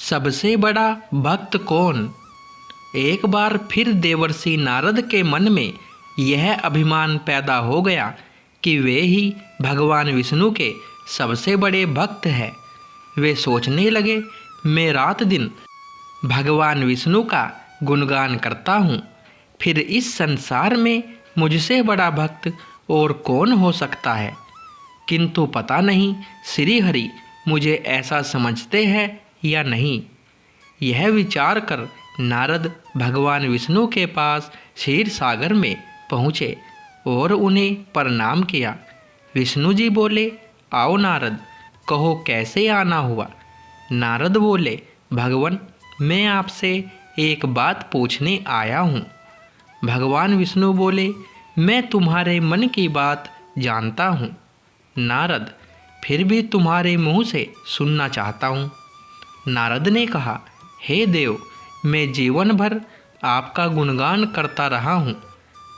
सबसे बड़ा भक्त कौन? एक बार फिर देवर्षि नारद के मन में यह अभिमान पैदा हो गया कि वे ही भगवान विष्णु के सबसे बड़े भक्त हैं। वे सोचने लगे, मैं रात दिन भगवान विष्णु का गुणगान करता हूँ, फिर इस संसार में मुझसे बड़ा भक्त और कौन हो सकता है। किंतु पता नहीं श्री हरि मुझे ऐसा समझते हैं या नहीं। यह विचार कर नारद भगवान विष्णु के पास क्षीर सागर में पहुँचे और उन्हें प्रणाम किया। विष्णु जी बोले, आओ नारद, कहो कैसे आना हुआ। नारद बोले, भगवान मैं आपसे एक बात पूछने आया हूँ। भगवान विष्णु बोले, मैं तुम्हारे मन की बात जानता हूँ नारद, फिर भी तुम्हारे मुँह से सुनना चाहता हूँ। नारद ने कहा, हे देव, मैं जीवन भर आपका गुणगान करता रहा हूँ।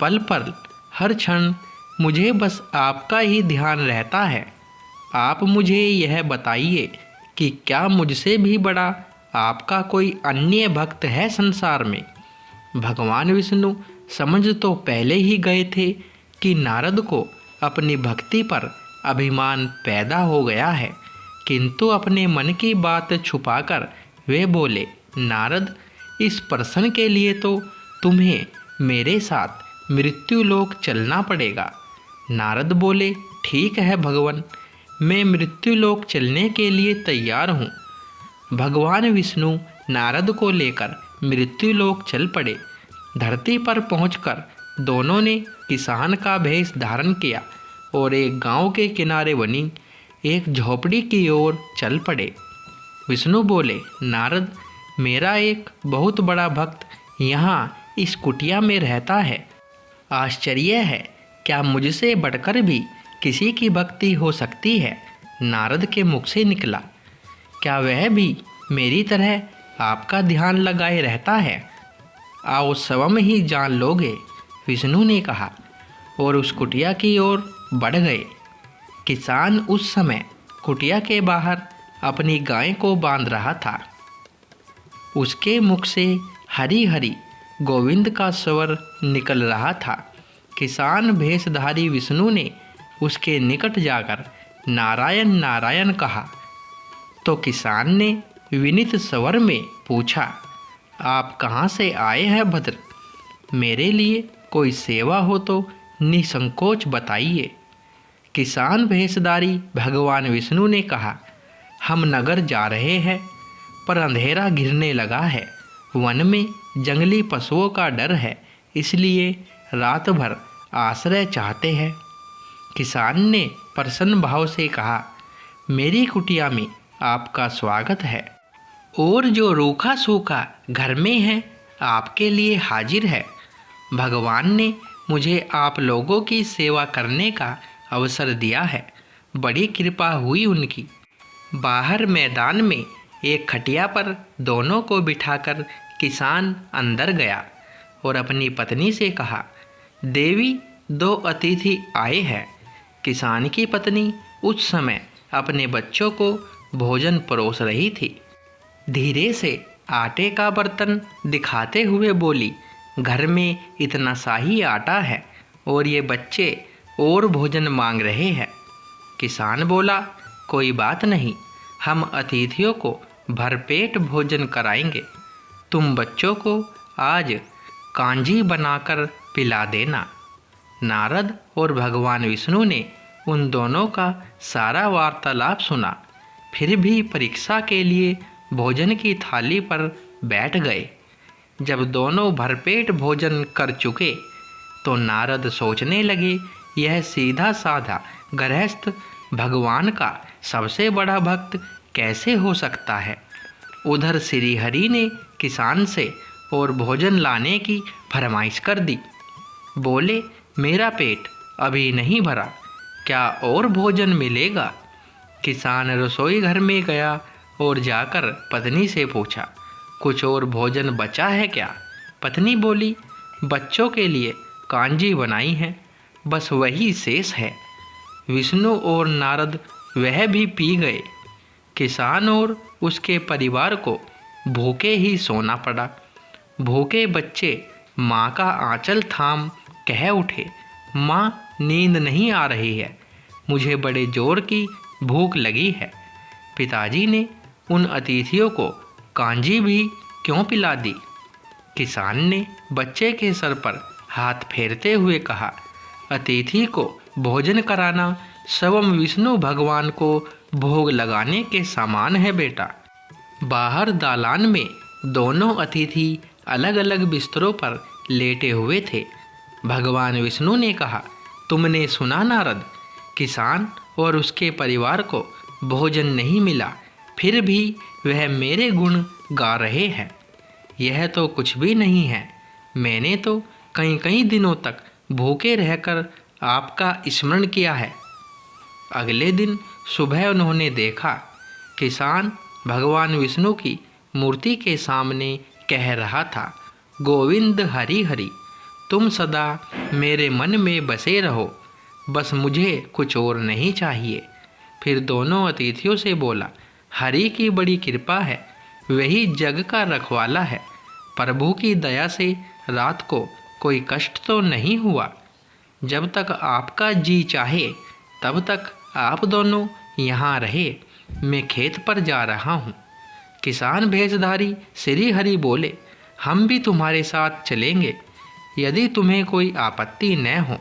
पल पल हर क्षण मुझे बस आपका ही ध्यान रहता है। आप मुझे यह बताइए कि क्या मुझसे भी बड़ा आपका कोई अन्य भक्त है संसार में। भगवान विष्णु समझ तो पहले ही गए थे कि नारद को अपनी भक्ति पर अभिमान पैदा हो गया है, किंतु अपने मन की बात छुपाकर वे बोले, नारद, इस प्रश्न के लिए तो तुम्हें मेरे साथ मृत्युलोक चलना पड़ेगा। नारद बोले, ठीक है भगवान, मैं मृत्युलोक चलने के लिए तैयार हूँ। भगवान विष्णु नारद को लेकर मृत्युलोक चल पड़े। धरती पर पहुंचकर दोनों ने किसान का भेष धारण किया और एक गांव के किनारे बनी एक झोपड़ी की ओर चल पड़े। विष्णु बोले, नारद, मेरा एक बहुत बड़ा भक्त यहाँ इस कुटिया में रहता है। आश्चर्य है, क्या मुझसे बढ़कर भी किसी की भक्ति हो सकती है। नारद के मुख से निकला, क्या वह भी मेरी तरह आपका ध्यान लगाए रहता है। आओ स्वयं ही जान लोगे, विष्णु ने कहा और उस कुटिया की ओर बढ़ गए। किसान उस समय कुटिया के बाहर अपनी गाय को बांध रहा था। उसके मुख से हरी हरी गोविंद का स्वर निकल रहा था। किसान भेषधारी विष्णु ने उसके निकट जाकर नारायण नारायण कहा तो किसान ने विनीत स्वर में पूछा, आप कहाँ से आए हैं भद्र? मेरे लिए कोई सेवा हो तो निसंकोच बताइए। किसान भेषधारी भगवान विष्णु ने कहा, हम नगर जा रहे हैं, पर अंधेरा घिरने लगा है। वन में जंगली पशुओं का डर है, इसलिए रात भर आश्रय चाहते हैं। किसान ने प्रसन्न भाव से कहा, मेरी कुटिया में आपका स्वागत है और जो रूखा सूखा घर में है आपके लिए हाजिर है। भगवान ने मुझे आप लोगों की सेवा करने का अवसर दिया है, बड़ी कृपा हुई उनकी। बाहर मैदान में एक खटिया पर दोनों को बिठाकर किसान अंदर गया और अपनी पत्नी से कहा, देवी, दो अतिथि आए हैं। किसान की पत्नी उस समय अपने बच्चों को भोजन परोस रही थी। धीरे से आटे का बर्तन दिखाते हुए बोली, घर में इतना शाही आटा है और ये बच्चे और भोजन मांग रहे हैं। किसान बोला, कोई बात नहीं, हम अतिथियों को भरपेट भोजन कराएंगे। तुम बच्चों को आज कांजी बनाकर पिला देना। नारद और भगवान विष्णु ने उन दोनों का सारा वार्तालाप सुना, फिर भी परीक्षा के लिए भोजन की थाली पर बैठ गए। जब दोनों भरपेट भोजन कर चुके तो नारद सोचने लगे, यह सीधा साधा गृहस्थ भगवान का सबसे बड़ा भक्त कैसे हो सकता है। उधर श्री हरि ने किसान से और भोजन लाने की फरमाइश कर दी। बोले, मेरा पेट अभी नहीं भरा, क्या और भोजन मिलेगा? किसान रसोई घर में गया और जाकर पत्नी से पूछा, कुछ और भोजन बचा है क्या? पत्नी बोली, बच्चों के लिए कांजी बनाई है, बस वही शेष है। विष्णु और नारद वह भी पी गए। किसान और उसके परिवार को भूखे ही सोना पड़ा। भूखे बच्चे माँ का आंचल थाम कह उठे, माँ नींद नहीं आ रही है, मुझे बड़े जोर की भूख लगी है। पिताजी ने उन अतिथियों को कांजी भी क्यों पिला दी? किसान ने बच्चे के सर पर हाथ फेरते हुए कहा, अतिथि को भोजन कराना स्वयं विष्णु भगवान को भोग लगाने के समान है बेटा। बाहर दालान में दोनों अतिथि अलग अलग बिस्तरों पर लेटे हुए थे। भगवान विष्णु ने कहा, तुमने सुना नारद, किसान और उसके परिवार को भोजन नहीं मिला, फिर भी वह मेरे गुण गा रहे हैं। यह तो कुछ भी नहीं है, मैंने तो कई कई दिनों तक भूखे रहकर आपका स्मरण किया है। अगले दिन सुबह उन्होंने देखा, किसान भगवान विष्णु की मूर्ति के सामने कह रहा था, गोविंद हरि हरि, तुम सदा मेरे मन में बसे रहो, बस मुझे कुछ और नहीं चाहिए। फिर दोनों अतिथियों से बोला, हरि की बड़ी कृपा है, वही जग का रखवाला है, प्रभु की दया से रात को कोई कष्ट तो नहीं हुआ। जब तक आपका जी चाहे तब तक आप दोनों यहाँ रहे, मैं खेत पर जा रहा हूँ। किसान भेषधारी श्री हरि बोले, हम भी तुम्हारे साथ चलेंगे, यदि तुम्हें कोई आपत्ति न हो।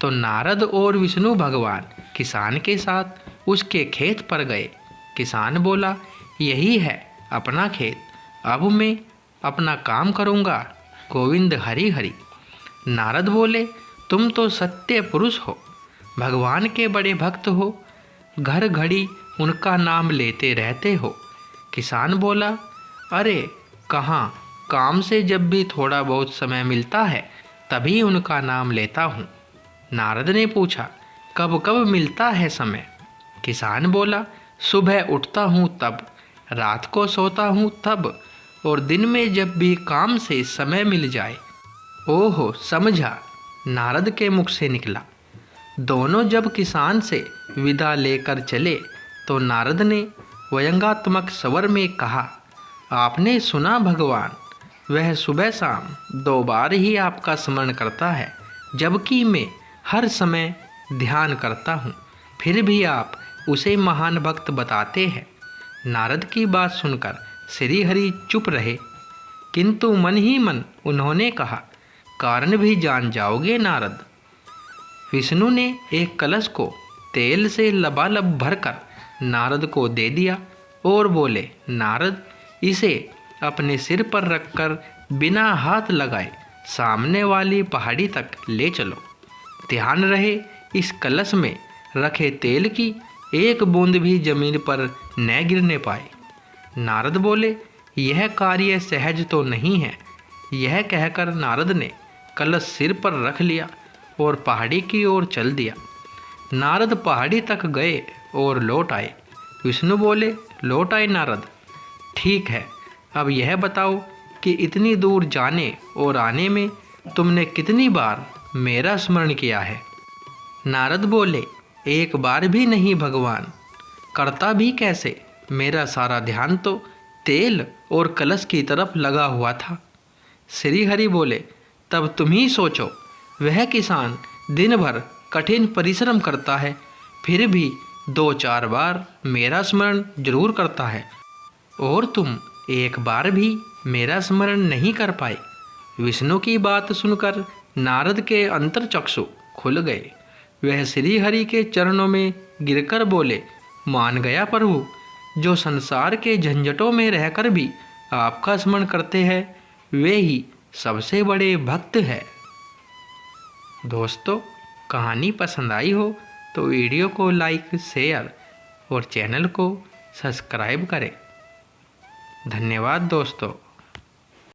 तो नारद और विष्णु भगवान किसान के साथ उसके खेत पर गए। किसान बोला, यही है अपना खेत, अब मैं अपना काम करूँगा, गोविंद हरि हरि। नारद बोले, तुम तो सत्य पुरुष हो, भगवान के बड़े भक्त हो, घर घड़ी उनका नाम लेते रहते हो। किसान बोला, अरे कहाँ, काम से जब भी थोड़ा बहुत समय मिलता है तभी उनका नाम लेता हूँ। नारद ने पूछा, कब कब मिलता है समय? किसान बोला, सुबह उठता हूँ तब, रात को सोता हूँ तब, और दिन में जब भी काम से समय मिल जाए। ओहो, समझा, नारद के मुख से निकला। दोनों जब किसान से विदा लेकर चले तो नारद ने व्यंग्यात्मक स्वर में कहा, आपने सुना भगवान, वह सुबह शाम 2 बार ही आपका स्मरण करता है, जबकि मैं हर समय ध्यान करता हूँ, फिर भी आप उसे महान भक्त बताते हैं। नारद की बात सुनकर श्री हरि चुप रहे, किंतु मन ही मन उन्होंने कहा, कारण भी जान जाओगे नारद। विष्णु ने एक कलश को तेल से लबालब भरकर नारद को दे दिया और बोले, नारद, इसे अपने सिर पर रखकर बिना हाथ लगाए सामने वाली पहाड़ी तक ले चलो। ध्यान रहे इस कलश में रखे तेल की एक बूंद भी जमीन पर न गिरने पाए। नारद बोले, यह कार्य सहज तो नहीं है। यह कहकर नारद ने कलश सिर पर रख लिया और पहाड़ी की ओर चल दिया। नारद पहाड़ी तक गए और लौट आए। विष्णु बोले, लौट आए नारद, ठीक है, अब यह बताओ कि इतनी दूर जाने और आने में तुमने कितनी बार मेरा स्मरण किया है? नारद बोले, एक बार भी नहीं भगवान, करता भी कैसे, मेरा सारा ध्यान तो तेल और कलश की तरफ लगा हुआ था। श्री हरि बोले, तब तुम ही सोचो, वह किसान दिन भर कठिन परिश्रम करता है, फिर भी 2-4 बार मेरा स्मरण जरूर करता है, और तुम एक बार भी मेरा स्मरण नहीं कर पाए। विष्णु की बात सुनकर नारद के अंतर्चक्षु खुल गए। वह श्री हरि के चरणों में गिरकर बोले, मान गया प्रभु, जो संसार के झंझटों में रहकर भी आपका स्मरण करते हैं, वे ही सबसे बड़े भक्त हैं। दोस्तों, कहानी पसंद आई हो तो वीडियो को लाइक, शेयर और चैनल को सब्सक्राइब करें। धन्यवाद दोस्तों।